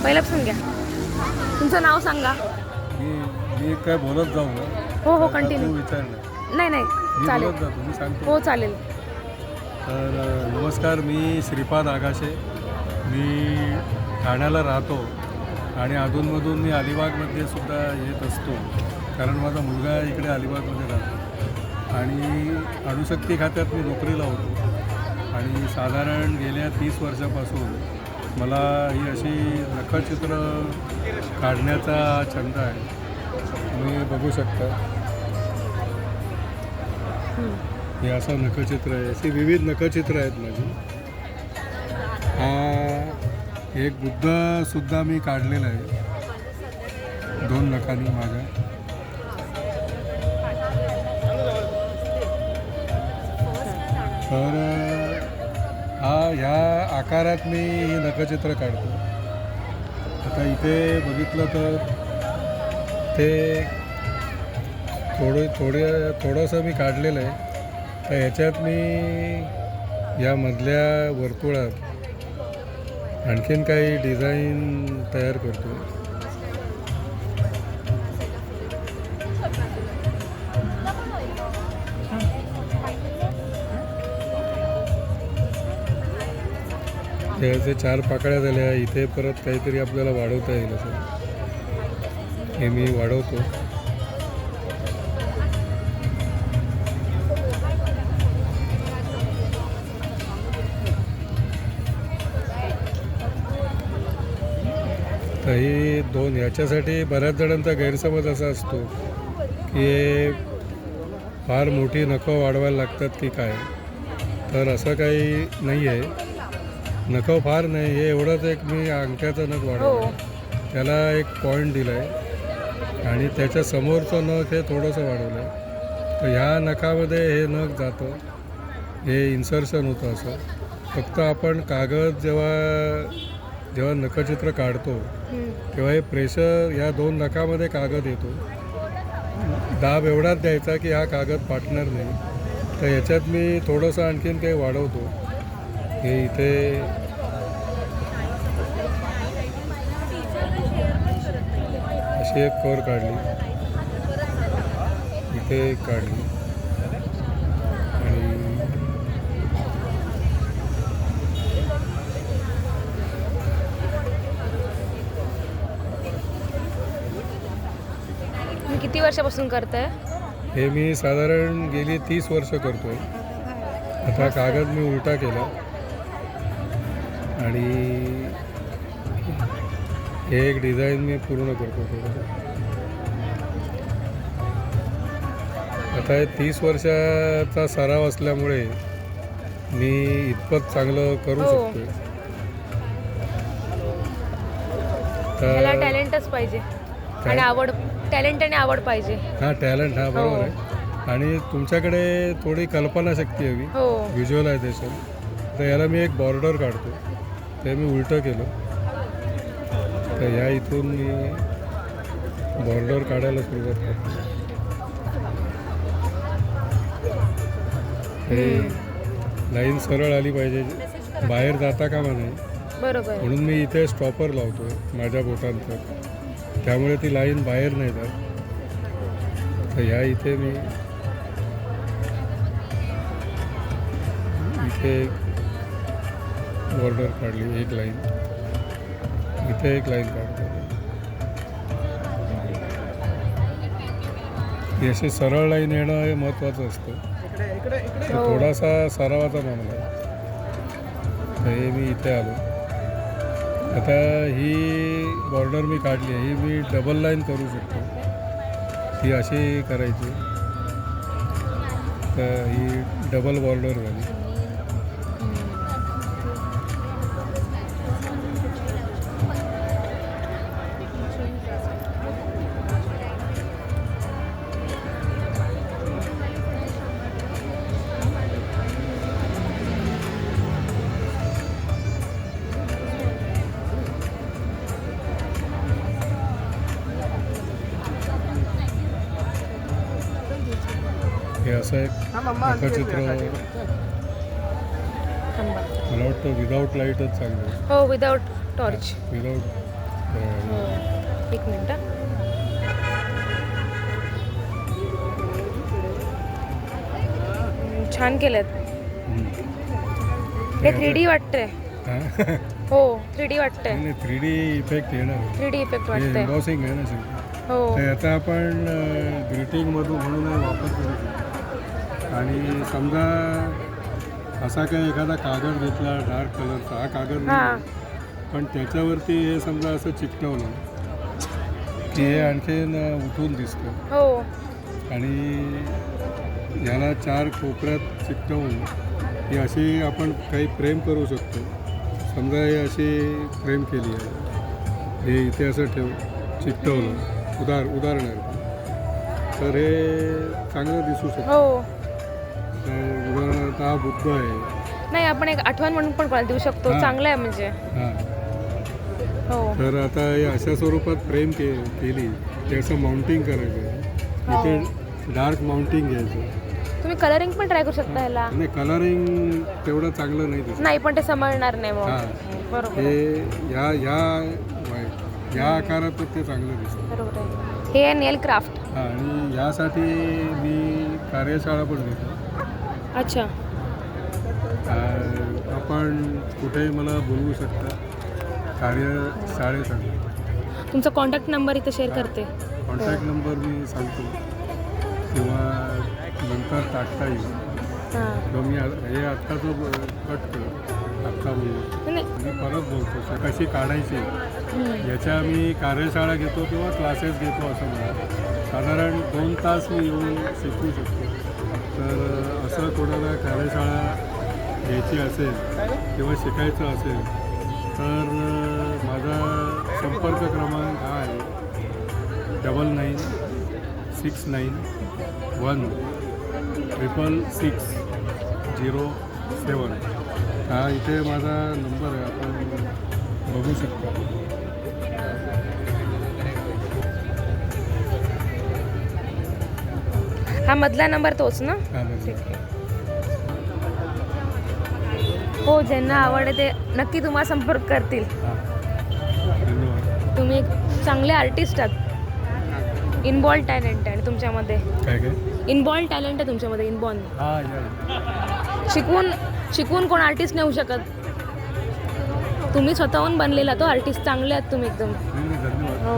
पहिल्यापासून घ्या. तुमचं नाव सांगा. मी मी काय बोलत जाऊ ना? हो हो तू कंटिन्यू. विचारलं नाही नाही मी चालेल. बोलत जातो, मी सांगतो. हो चालेल. तर नमस्कार, मी श्रीपाद आगाशे. मी ठाण्याला राहतो आणि अधूनमधून मी अलिबागमध्ये सुद्धा येत असतो, कारण माझा मुलगा इकडे अलिबागमध्ये राहतो आणि अणुशक्ती खात्यात मी नोकरीला होतो. आणि साधारण गेल्या 30 वर्षापासून मला ही अशी नखचित्र काढण्याचा छंद आहे. तुम्ही बघू शकता, हे असं नखचित्र आहे. अशी विविध नखचित्र आहेत माझी. हा एक बुद्धसुद्धा मी काढलेला आहे 2 नखांनी माझ्या. तर ह्या आकारात मी ही नखचित्र काढतो. आता इथे बघितलं तर ते थोडंसं मी काढलेलं आहे. तर ह्याच्यात मी या मधल्या वर्तुळात आणखीन काही डिझाईन तयार करतो. ह्याचे 4 पाकळ्या झाल्या. इथे परत काहीतरी आपल्याला वाढवता येईल असं हे मी वाढवतो. तर ही 2 ह्याच्यासाठी बऱ्याच जणांचा गैरसमज असा असतो की हे फार मोठी नखं वाढवायला लागतात की काय. तर असं काही नाही आहे. नखं फार नाही, हे एवढंच एक मी अंगठ्याचं नख वाढवलं, त्याला एक पॉईंट दिला आहे आणि त्याच्या समोरचं नख हे थोडंसं वाढवलं आहे. तर ह्या नखामध्ये हे नख जातं, हे इन्सर्शन होतं. असं फक्त आपण कागद जेव्हा नखचित्र काढतो तेव्हा हे प्रेशर या 2 नखामध्ये कागद येतो. दाब एवढाच द्यायचा की हा कागद फाटणार नाही. तर याच्यात मी थोडंसं आणखीन काही वाढवतो. हे इथे अशी एक कर काढली, इथे एक काढली आणि तुम्ही किती वर्षापासून करताय? हे मी साधारण गेली 30 वर्ष करतोय. आता कागद मी उलटा केला आणि हे एक डिझाईन मी पूर्ण करतो थोडं. आता हे 30 वर्षाचा सराव असल्यामुळे मी इतपत चांगलं करू शकतो. त्याला टॅलेंटच पाहिजे आणि आवड. टॅलेंट आणि आवड पाहिजे. हां, टॅलेंट, हा बरोबर आहे. आणि तुमच्याकडे थोडी कल्पनाशक्ती हवी, व्हिज्युअलायझेशन. तर याला मी एक बॉर्डर काढतो, ते मी उलटं केलं. तर ह्या इथून मी बॉर्डर काढायला सुरुवात करतो. हे लाईन सरळ आली पाहिजे, बाहेर जाता कामा नाही. बरोबर. म्हणून मी इथे स्टॉपर लावतो माझ्या बोटांचं, त्यामुळे ती लाईन बाहेर नाही जात. तर ह्या इथे मी इथे बॉर्डर काढली, एक लाईन, इथे एक लाईन काढतो. ही अशी सरळ लाईन येणं हे महत्त्वाचं असतं. थोडासा सरावाचा मामला आहे. तर हे मी इथे आलो. आता ही बॉर्डर मी काढली आहे, ही मी डबल लाईन करू शकतो. ही अशी करायची, तर ही डबल बॉर्डर झाली. हे असं एक नखचित्र मला वाटतं विदाऊट लाईटच चांगलं. हो, विदाऊट टॉर्च. विदाऊट हो. एक मिनिट हा. छान केलेत. हे 3D वाटतंय. हो 3D वाटतंय. 3D इफेक्ट येणार 3D इफेक्ट वाटतंय. एम्बॉसिंग आहे ना सगळं. हो तर याचा आपण ग्रीटिंगमधून म्हणून वापर करू शकतो. आणि समजा असा काही एखादा कागद घेतला डार्क कलरचा, हा कागद हां नाही, पण त्याच्यावरती हे समजा असं चिकटवलं की हे आणखीन उठून दिसतं. हो आणि याला 4 कोपऱ्यात चिकटवून ही अशी आपण काही फ्रेम करू शकतो. समजा हे अशी फ्रेम केली आहे, हे इथे असं चिकटवलं उदाहरणार्थ, तर हे चांगलं दिसू शकतं. हो. तर उदाहरणार्थ हा बुद्ध आहे. नाही आपण एक आठवण म्हणून पण कोणाला देऊ शकतो. हां. चांगलं आहे म्हणजे. हां, हो तर आता हे अशा स्वरूपात फ्रेम केली ते असं माउंटिंग करायचं आहे. हो. इथे डार्क माउंटिंग घ्यायचं. तुम्ही कलरिंग पण ट्राय करू शकता ह्याला. आणि कलरिंग तेवढं चांगलं नाही दिसत. नाही पण ते समजणार नाही मग. हां. बरोबर हे आहे. या आकारात ते चांगलं दिसतं. बरोबर आहे. हे आहे नेल क्राफ्ट. हां, आणि यासाठी मी कार्यशाळा पण घेतो. अच्छा. आपण कुठेही मला बोलवू शकता कार्यशाळेसाठी. तुमचा कॉन्टॅक्ट नंबर इथे शेअर करते. कॉन्टॅक्ट नंबर मी सांगतो किंवा नंतर टाकता येईल. हां किंवा मी हे आत्ता जो कट कर आत्ता बोललो नाही. मी परत बोलतो कशी काढायची हम्म. याच्या मी कार्यशाळा घेतो किंवा क्लासेस घेतो असं म्हणा. साधारण 2 तास मी येऊन शिकवू शकतो. तर असं कोणाला कार्यशाळा घ्यायची असेल किंवा शिकायचं असेल तर माझा संपर्क क्रमांक हा आहे 9969166007. हा इथे माझा नंबर आहे, आपण बघू शकता. हा मधला नंबर तोच ना. हा म्हणजे हो ज्यांना आवड आहे ते नक्की तुम्हाला संपर्क करतील. हां, धन्यवाद. तुम्ही एक चांगले आर्टिस्ट आहात. इनबॉल्ड टॅलेंट आहे तुमच्यामध्ये. काय काय इनबॉल्ड टॅलेंट आहे तुमच्यामध्ये. इनबॉर्न. हां या शिकवून कोण आर्टिस्ट नाही होऊ शकत. तुम्ही स्वतःहून बनलेला तो आर्टिस्ट. चांगले आहात तुम्ही एकदम. धन्यवाद. हो